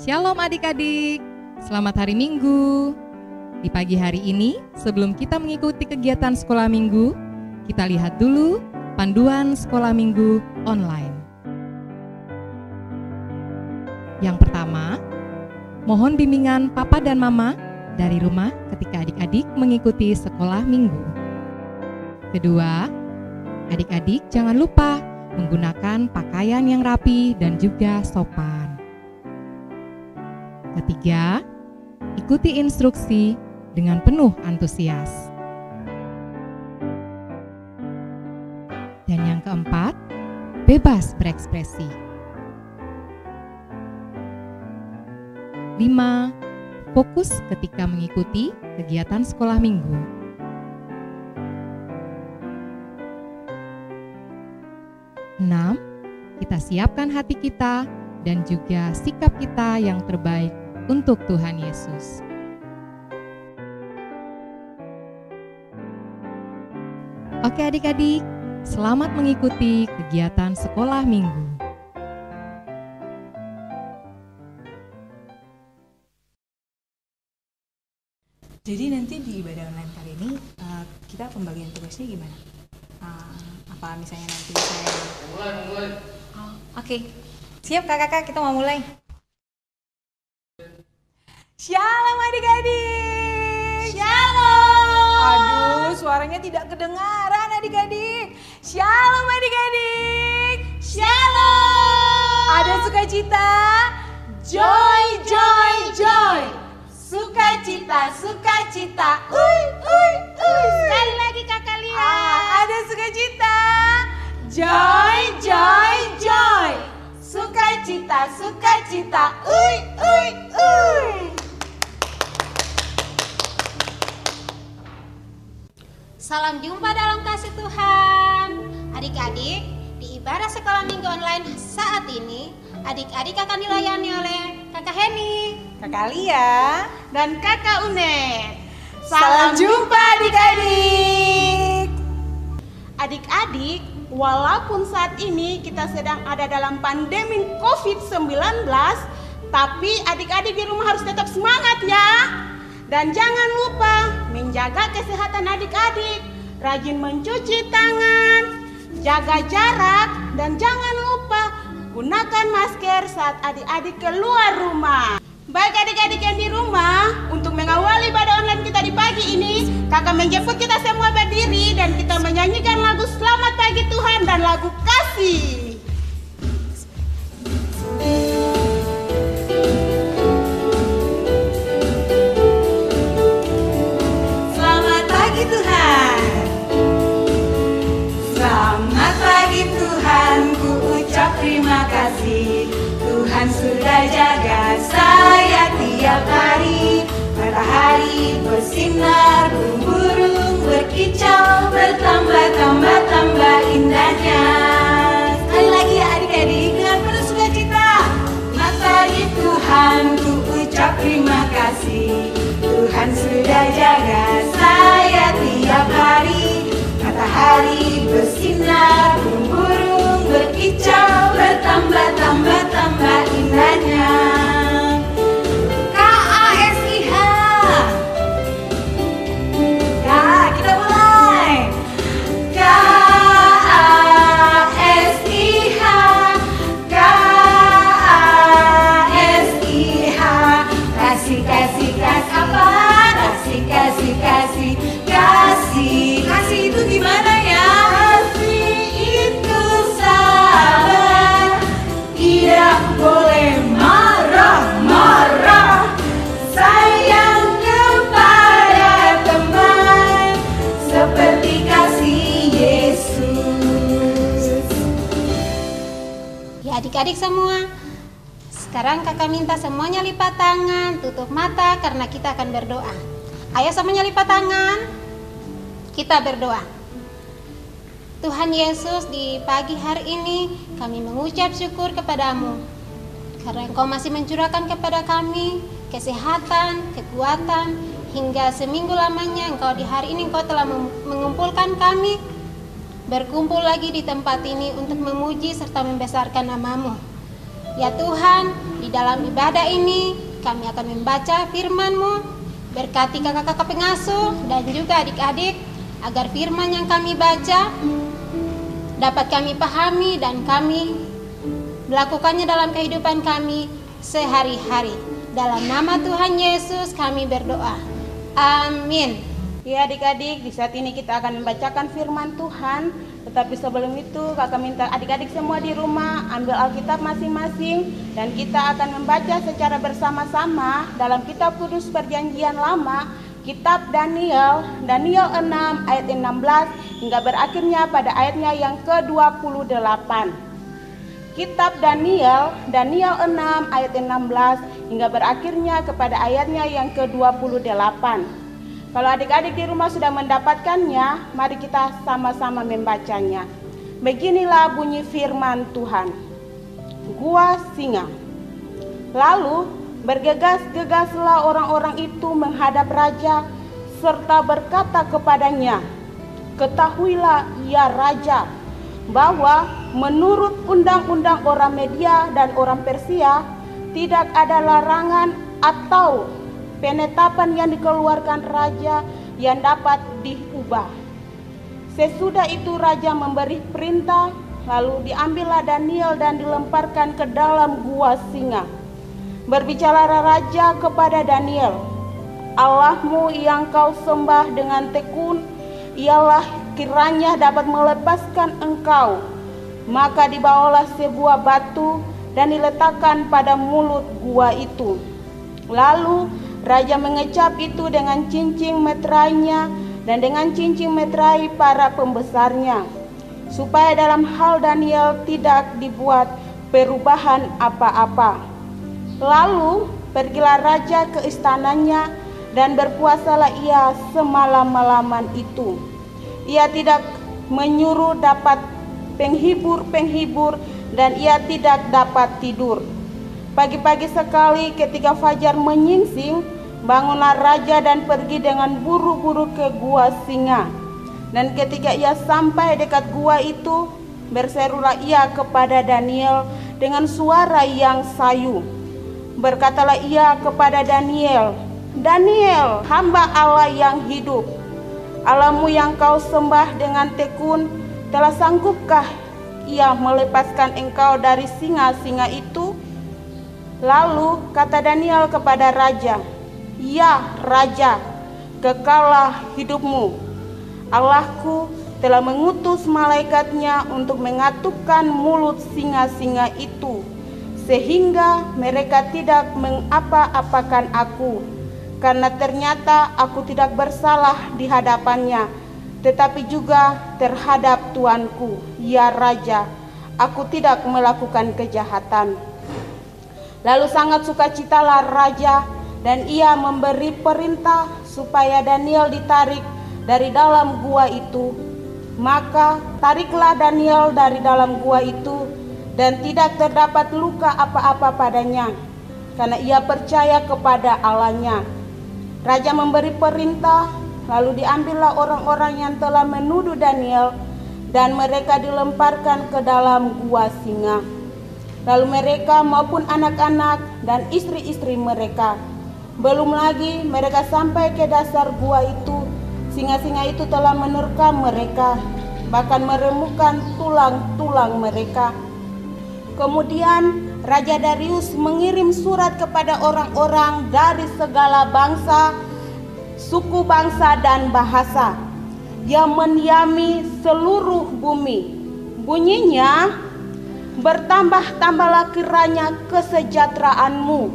Shalom adik-adik, selamat hari Minggu. Di pagi hari ini, sebelum kita mengikuti kegiatan sekolah minggu, kita lihat dulu panduan sekolah minggu online. Yang pertama, mohon bimbingan Papa dan Mama dari rumah ketika adik-adik mengikuti sekolah minggu. Kedua, adik-adik jangan lupa menggunakan pakaian yang rapi dan juga sopan. Ketiga, ikuti instruksi dengan penuh antusias. Dan yang keempat, bebas berekspresi. 5. Fokus ketika mengikuti kegiatan sekolah minggu. 6. Kita siapkan hati kita dan juga sikap kita yang terbaik untuk Tuhan Yesus. Oke adik-adik, selamat mengikuti kegiatan sekolah minggu. Jadi nanti di ibadah online kali ini kita pembagian tugasnya gimana? Apa misalnya nanti saya mulai. Oke. Siap kakak-kakak, kita mau mulai. Shalom adik-adik. Shalom. Aduh, suaranya tidak kedengaran adik-adik. Shalom adik-adik. Shalom. Ada sukacita? Joy, joy, joy. Sukacita, sukacita. Uy, uy, uy. Sekali lagi kakak lihat. Ada sukacita? Joy, joy, joy. Sukacita, sukacita. Uy, uy, uy. Salam jumpa dalam kasih Tuhan. Adik-adik, di ibadah sekolah minggu online saat ini, adik-adik akan dilayani oleh Kakak Heni, Kakak Lia, dan Kakak Unet. salam jumpa adik-adik. Adik-adik, walaupun saat ini kita sedang ada dalam pandemi COVID-19, tapi adik-adik di rumah harus tetap semangat ya. Dan jangan lupa menjaga kesehatan adik-adik, rajin mencuci tangan, jaga jarak, dan jangan lupa gunakan masker saat adik-adik keluar rumah. Baik adik-adik yang di rumah, untuk mengawali ibadah online kita di pagi ini, kakak menjemput kita semua berdiri dan kita menyanyikan lagu Selamat Pagi Tuhan dan lagu Kasih. Selamat pagi Tuhan. Selamat pagi Tuhan, ku ucap terima kasih. Tuhan sudah jaga saya tiap hari. Matahari bersinar, burung-burung berkicau, bertambah-tambah indahnya. Sekali lagi ya adik-adik dengan penuh sukacita. Selamat pagi Tuhan, ku ucap terima kasih. Tuhan sudah jaga saya tiap hari. Matahari bersinar, burung-burung berkicau, bertambah-tambah indahnya. KASIH. Ya, kita mulai. KASIH, KASIH. Kasih, kasih, kasih apa? Kasih, kasih, kasih, kasih. Kasih itu gimana ya? Kasih itu sabar, tidak boleh marah-marah. Sayang kepada teman, seperti kasih Yesus. Ya adik-adik semua, sekarang kakak minta semuanya lipat tangan, tutup mata karena kita akan berdoa. Ayo semuanya lipat tangan, kita berdoa. Tuhan Yesus, di pagi hari ini kami mengucap syukur kepadamu karena Engkau masih mencurahkan kepada kami kesehatan, kekuatan, hingga seminggu lamanya Engkau di hari ini Engkau telah mengumpulkan kami berkumpul lagi di tempat ini untuk memuji serta membesarkan nama-Mu. Ya Tuhan, di dalam ibadah ini kami akan membaca firman-Mu. Berkati kakak-kakak pengasuh dan juga adik-adik, agar firman yang kami baca dapat kami pahami dan kami melakukannya dalam kehidupan kami sehari-hari. Dalam nama Tuhan Yesus kami berdoa. Amin. Ya adik-adik, di saat ini kita akan membacakan firman Tuhan. Tetapi sebelum itu kakak minta adik-adik semua di rumah ambil Alkitab masing-masing, dan kita akan membaca secara bersama-sama dalam kitab kudus perjanjian lama, kitab Daniel 6 ayat 16 hingga berakhirnya pada ayatnya yang ke-28. Kitab Daniel 6 ayat 16 hingga berakhirnya kepada ayatnya yang ke-28. Kalau adik-adik di rumah sudah mendapatkannya, mari kita sama-sama membacanya. Beginilah bunyi firman Tuhan. Gua singa. Lalu bergegas-gegaslah orang-orang itu menghadap raja serta berkata kepadanya, "Ketahuilah ya raja, bahwa menurut undang-undang orang Media dan orang Persia tidak ada larangan atau penetapan yang dikeluarkan raja yang dapat diubah." Sesudah itu raja memberi perintah, lalu diambillah Daniel dan dilemparkan ke dalam gua singa. Berbicara raja kepada Daniel, "Allahmu yang kau sembah dengan tekun, ialah kiranya dapat melepaskan engkau." Maka dibawalah sebuah batu dan diletakkan pada mulut gua itu. Lalu raja mengecap itu dengan cincin meterainya dan dengan cincin meterai para pembesarnya, supaya dalam hal Daniel tidak dibuat perubahan apa-apa. Lalu pergilah raja ke istananya dan berpuasalah ia semalam-malaman itu. Ia tidak menyuruh dapat penghibur-penghibur dan ia tidak dapat tidur. Pagi-pagi sekali ketika fajar menyingsing, bangunlah raja dan pergi dengan buru-buru ke gua singa. Dan ketika ia sampai dekat gua itu, berserulah ia kepada Daniel dengan suara yang sayu. Berkatalah ia kepada Daniel, "Daniel, hamba Allah yang hidup, Allahmu yang kau sembah dengan tekun, telah sanggupkah ia melepaskan engkau dari singa-singa itu?" Lalu kata Daniel kepada raja, "Ya raja, kekallah hidupmu. Allahku telah mengutus malaikatnya untuk mengatupkan mulut singa-singa itu, sehingga mereka tidak mengapa-apakan aku, karena ternyata aku tidak bersalah di hadapannya, tetapi juga terhadap tuanku, ya raja, aku tidak melakukan kejahatan." Lalu sangat sukacitalah raja, dan ia memberi perintah supaya Daniel ditarik dari dalam gua itu. Maka tariklah Daniel dari dalam gua itu, dan tidak terdapat luka apa-apa padanya, karena ia percaya kepada Allahnya. Raja memberi perintah, lalu diambillah orang-orang yang telah menuduh Daniel, dan mereka dilemparkan ke dalam gua singa. Lalu mereka maupun anak-anak dan istri-istri mereka. Belum lagi mereka sampai ke dasar gua itu, singa-singa itu telah menerkam mereka, bahkan meremukkan tulang-tulang mereka. Kemudian Raja Darius mengirim surat kepada orang-orang dari segala bangsa, suku bangsa dan bahasa yang mendiami seluruh bumi. Bunyinya, "Bertambah-tambahlah kiranya kesejahteraanmu.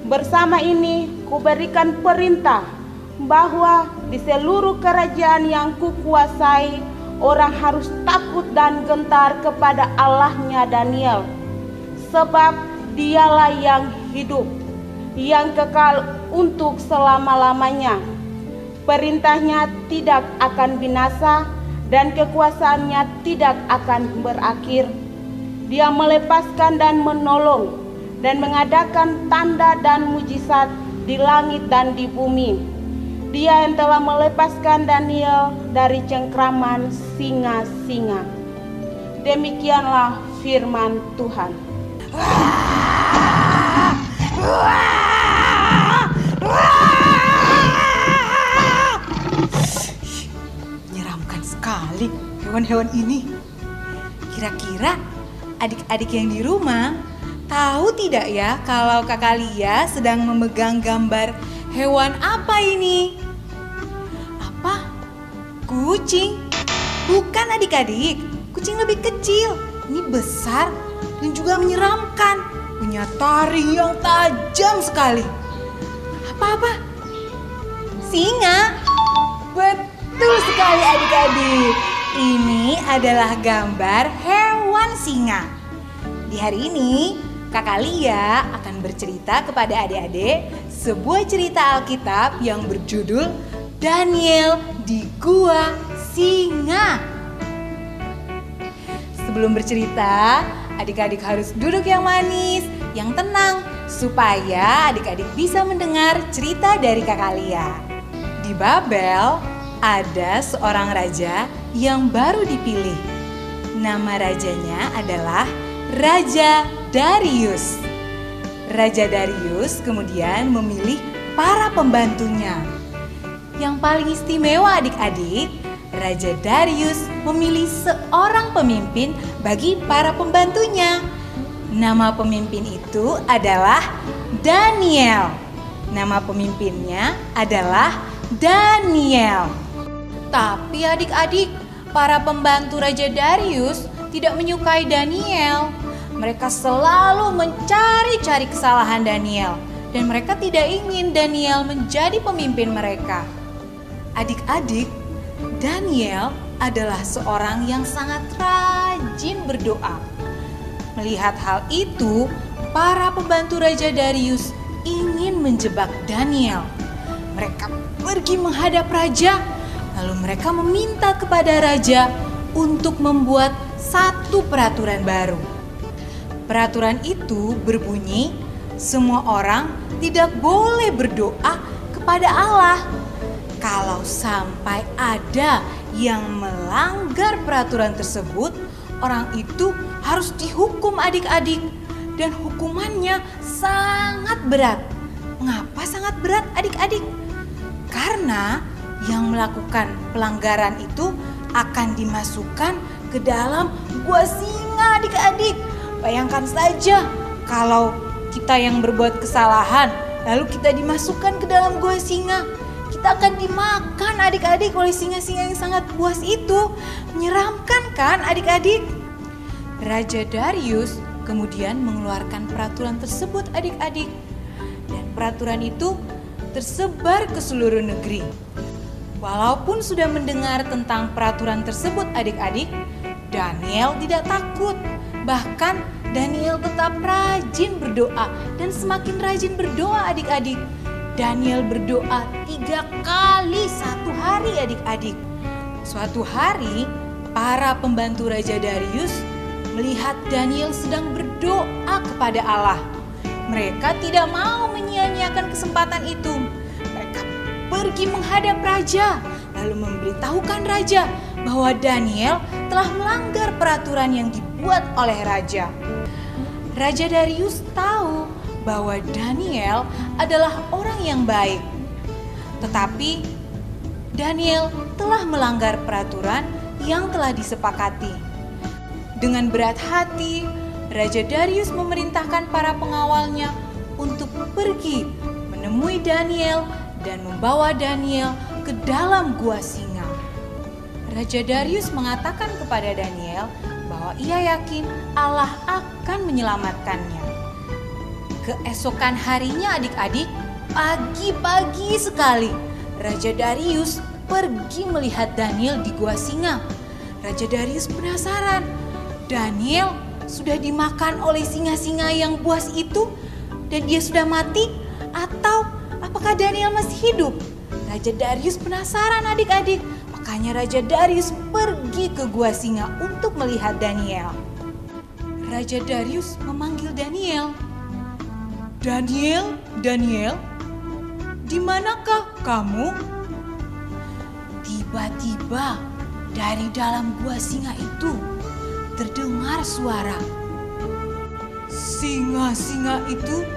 Bersama ini kuberikan perintah bahwa di seluruh kerajaan yang kukuasai, orang harus takut dan gentar kepada Allahnya Daniel, sebab dialah yang hidup, yang kekal untuk selama-lamanya. Perintahnya tidak akan binasa dan kekuasaannya tidak akan berakhir. Dia melepaskan dan menolong dan mengadakan tanda dan mujizat di langit dan di bumi. Dia yang telah melepaskan Daniel dari cengkraman singa-singa." Demikianlah firman Tuhan. Menyeramkan sekali hewan-hewan ini. Kira-kira adik-adik yang di rumah tahu tidak ya kalau Kakak Lia sedang memegang gambar hewan apa ini? Apa? Kucing? Bukan adik-adik, kucing lebih kecil. Ini besar dan juga menyeramkan. Punya taring yang tajam sekali. Apa-apa? Singa? Betul sekali adik-adik. Ini adalah gambar hewan singa. Di hari ini, Kakak Lia akan bercerita kepada adik-adik sebuah cerita Alkitab yang berjudul Daniel di Gua Singa. Sebelum bercerita, adik-adik harus duduk yang manis, yang tenang, supaya adik-adik bisa mendengar cerita dari Kakak Lia. Di Babel, ada seorang raja yang baru dipilih. Nama rajanya adalah Raja Darius. Raja Darius kemudian memilih para pembantunya. Yang paling istimewa adik-adik, Raja Darius memilih seorang pemimpin bagi para pembantunya. Nama pemimpin itu adalah Daniel. Nama pemimpinnya adalah Daniel. Tapi adik-adik, para pembantu Raja Darius tidak menyukai Daniel. Mereka selalu mencari-cari kesalahan Daniel. Dan mereka tidak ingin Daniel menjadi pemimpin mereka. Adik-adik, Daniel adalah seorang yang sangat rajin berdoa. Melihat hal itu, para pembantu Raja Darius ingin menjebak Daniel. Mereka pergi menghadap raja, lalu mereka meminta kepada raja untuk membuat satu peraturan baru. Peraturan itu berbunyi, semua orang tidak boleh berdoa kepada Allah. Kalau sampai ada yang melanggar peraturan tersebut, orang itu harus dihukum adik-adik. Dan hukumannya sangat berat. Mengapa sangat berat adik-adik? Karena yang melakukan pelanggaran itu akan dimasukkan ke dalam gua singa adik-adik. Bayangkan saja kalau kita yang berbuat kesalahan, lalu kita dimasukkan ke dalam gua singa. Kita akan dimakan adik-adik oleh singa-singa yang sangat buas itu. Menyeramkan kan adik-adik? Raja Darius kemudian mengeluarkan peraturan tersebut adik-adik. Dan peraturan itu tersebar ke seluruh negeri. Walaupun sudah mendengar tentang peraturan tersebut adik-adik, Daniel tidak takut. Bahkan Daniel tetap rajin berdoa dan semakin rajin berdoa adik-adik. Daniel berdoa 3 kali satu hari adik-adik. Suatu hari, para pembantu Raja Darius melihat Daniel sedang berdoa kepada Allah. Mereka tidak mau menyia-nyiakan kesempatan itu. Mereka pergi menghadap raja, lalu memberitahukan raja bahwa Daniel telah melanggar peraturan yang dibuat oleh raja. Raja Darius tahu bahwa Daniel adalah orang yang baik. Tetapi Daniel telah melanggar peraturan yang telah disepakati. Dengan berat hati, Raja Darius memerintahkan para pengawalnya untuk pergi menemui Daniel dan membawa Daniel ke dalam gua singa. Raja Darius mengatakan kepada Daniel bahwa ia yakin Allah akan menyelamatkannya. Keesokan harinya adik-adik, pagi-pagi sekali, Raja Darius pergi melihat Daniel di gua singa. Raja Darius penasaran, Daniel sudah dimakan oleh singa-singa yang buas itu dan dia sudah mati, atau apakah Daniel masih hidup? Raja Darius penasaran adik-adik, makanya Raja Darius pergi ke gua singa untuk melihat Daniel. Raja Darius memanggil Daniel. Daniel, Daniel, di manakah kamu? Tiba-tiba dari dalam gua singa itu terdengar suara. Singa-singa itu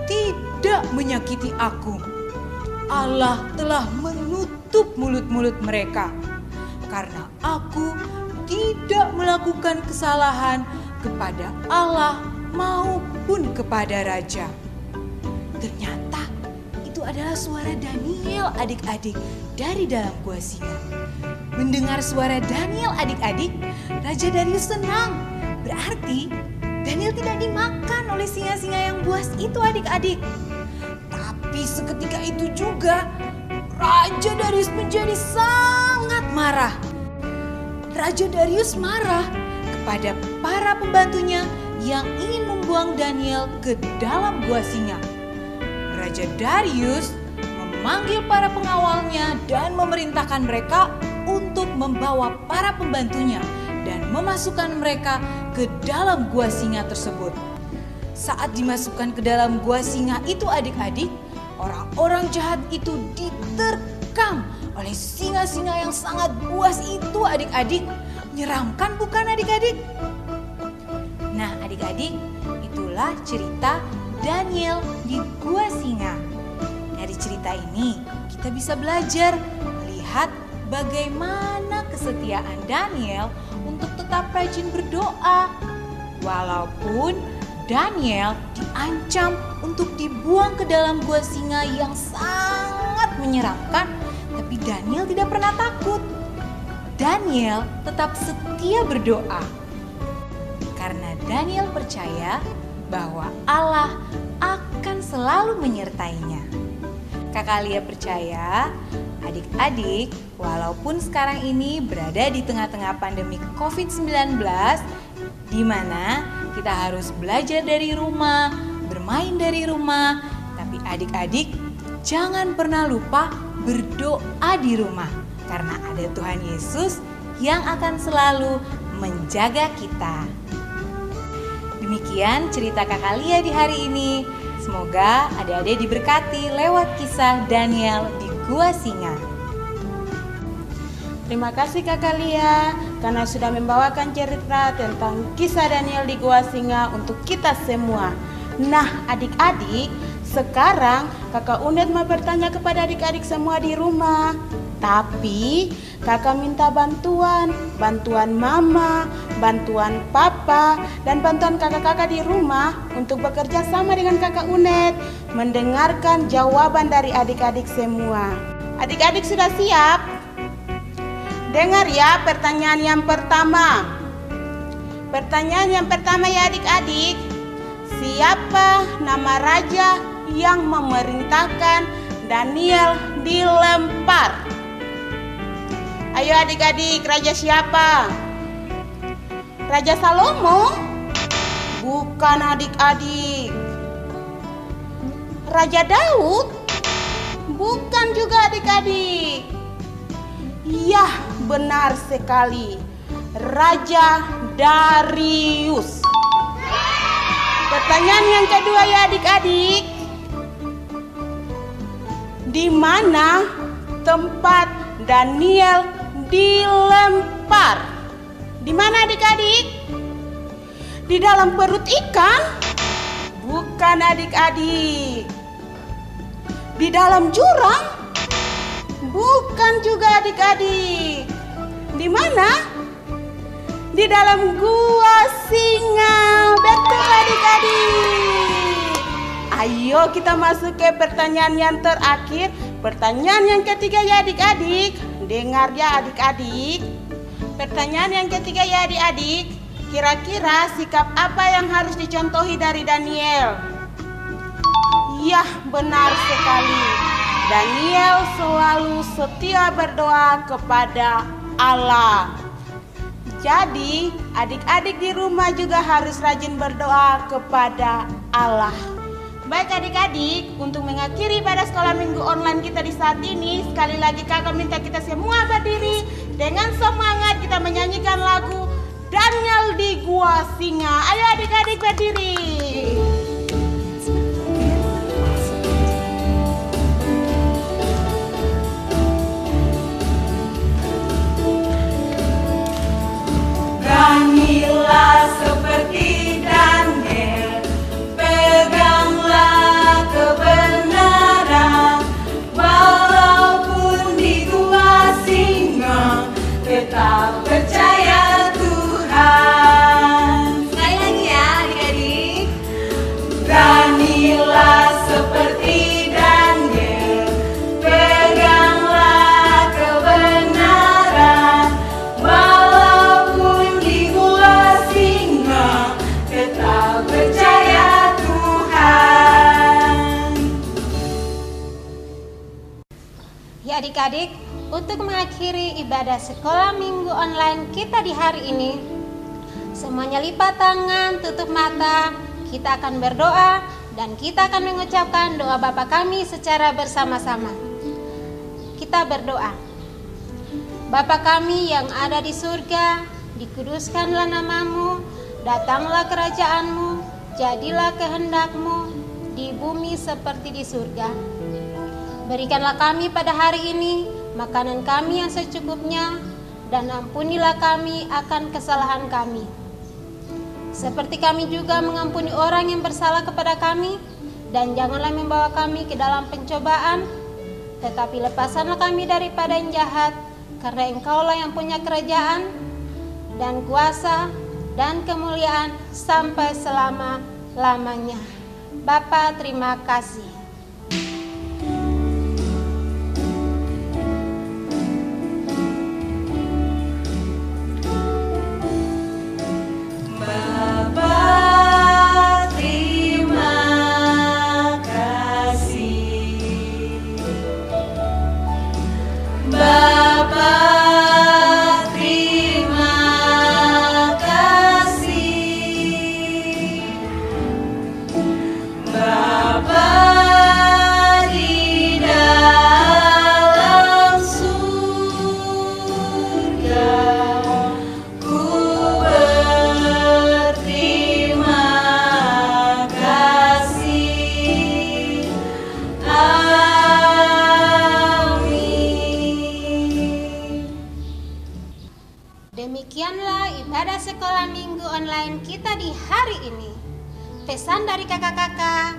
tidak menyakiti aku. Allah telah menutup mulut-mulut mereka, karena aku tidak melakukan kesalahan kepada Allah maupun kepada raja. Ternyata itu adalah suara Daniel adik-adik dari dalam gua singa. Mendengar suara Daniel adik-adik, Raja Darius senang. Berarti Daniel tidak dimakan oleh singa-singa yang buas itu adik-adik. Tapi seketika itu juga Raja Darius menjadi sangat marah. Raja Darius marah kepada para pembantunya yang ingin membuang Daniel ke dalam gua singa. Raja Darius memanggil para pengawalnya dan memerintahkan mereka untuk membawa para pembantunya dan memasukkan mereka ke dalam gua singa tersebut. Saat dimasukkan ke dalam gua singa itu adik-adik, orang-orang jahat itu diterkam oleh singa-singa yang sangat buas itu adik-adik. Menyeramkan bukan adik-adik? Nah adik-adik, itulah cerita Daniel di gua singa. Dari cerita ini kita bisa belajar melihat bagaimana kesetiaan Daniel untuk tetap rajin berdoa. Walaupun Daniel diancam untuk dibuang ke dalam gua singa yang sangat menyeramkan, tapi Daniel tidak pernah takut. Daniel tetap setia berdoa. Karena Daniel percaya bahwa Allah akan selalu menyertainya. Kakak Lia percaya adik-adik walaupun sekarang ini berada di tengah-tengah pandemi COVID-19 di mana kita harus belajar dari rumah, bermain dari rumah, tapi adik-adik jangan pernah lupa berdoa di rumah karena ada Tuhan Yesus yang akan selalu menjaga kita. Demikian cerita Kakak Lia di hari ini. Semoga adik-adik diberkati lewat kisah Daniel di gua singa. Terima kasih Kakak Lia karena sudah membawakan cerita tentang kisah Daniel di gua singa untuk kita semua. Nah adik-adik, sekarang Kakak Unet mau bertanya kepada adik-adik semua di rumah. Tapi kakak minta bantuan mama, bantuan papa, dan bantuan kakak-kakak di rumah untuk bekerja sama dengan kakak Unet, mendengarkan jawaban dari adik-adik semua. Adik-adik sudah siap? Dengar ya pertanyaan yang pertama. Pertanyaan yang pertama ya adik-adik. Siapa nama raja yang memerintahkan Daniel dilempar? Ayo adik-adik, raja siapa? Raja Salomo? Bukan adik-adik. Raja Daud? Bukan juga adik-adik. Yah, benar sekali. Raja Darius. Pertanyaan yang kedua ya adik-adik. Di mana tempat Daniel dilempar? Di mana adik-adik? Di dalam perut ikan? Bukan adik-adik. Di dalam jurang? Bukan juga adik-adik. Di mana? Di dalam gua singa. Betul adik-adik. Ayo kita masuk ke pertanyaan yang terakhir. Pertanyaan yang ketiga ya adik-adik. Dengar ya adik-adik. Pertanyaan yang ketiga ya adik-adik. Kira-kira sikap apa yang harus dicontohi dari Daniel? Yah, benar sekali. Daniel selalu setia berdoa kepada Allah. Jadi adik-adik di rumah juga harus rajin berdoa kepada Allah. Baik adik-adik, untuk mengakhiri pada sekolah minggu online kita di saat ini, sekali lagi kakak minta kita semua berdiri. Dengan semangat kita menyanyikan lagu Daniel di Gua Singa. Ayo adik-adik berdiri. Beranilah seperti Daniel, peganglah Ya adik-adik, untuk mengakhiri ibadah sekolah minggu online kita di hari ini, semuanya lipat tangan, tutup mata, kita akan berdoa dan kita akan mengucapkan doa Bapa kami secara bersama-sama. Kita berdoa. Bapa kami yang ada di surga, dikuduskanlah namamu, datanglah kerajaanmu, jadilah kehendakmu di bumi seperti di surga. Berikanlah kami pada hari ini makanan kami yang secukupnya, dan ampunilah kami akan kesalahan kami, seperti kami juga mengampuni orang yang bersalah kepada kami. Dan janganlah membawa kami ke dalam pencobaan, tetapi lepaskanlah kami daripada yang jahat, karena Engkaulah yang punya kerajaan dan kuasa dan kemuliaan sampai selama-lamanya. Bapa, terima kasih. Demikianlah ibadah sekolah minggu online kita di hari ini. Pesan dari kakak-kakak,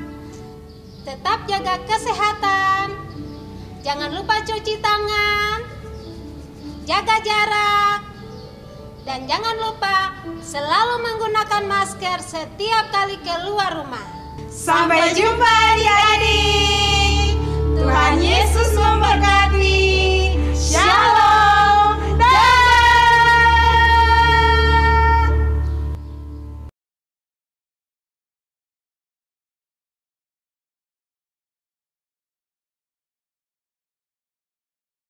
tetap jaga kesehatan, jangan lupa cuci tangan, jaga jarak, dan jangan lupa selalu menggunakan masker setiap kali keluar rumah. Sampai jumpa adik-adik. Tuhan Yesus memberkati.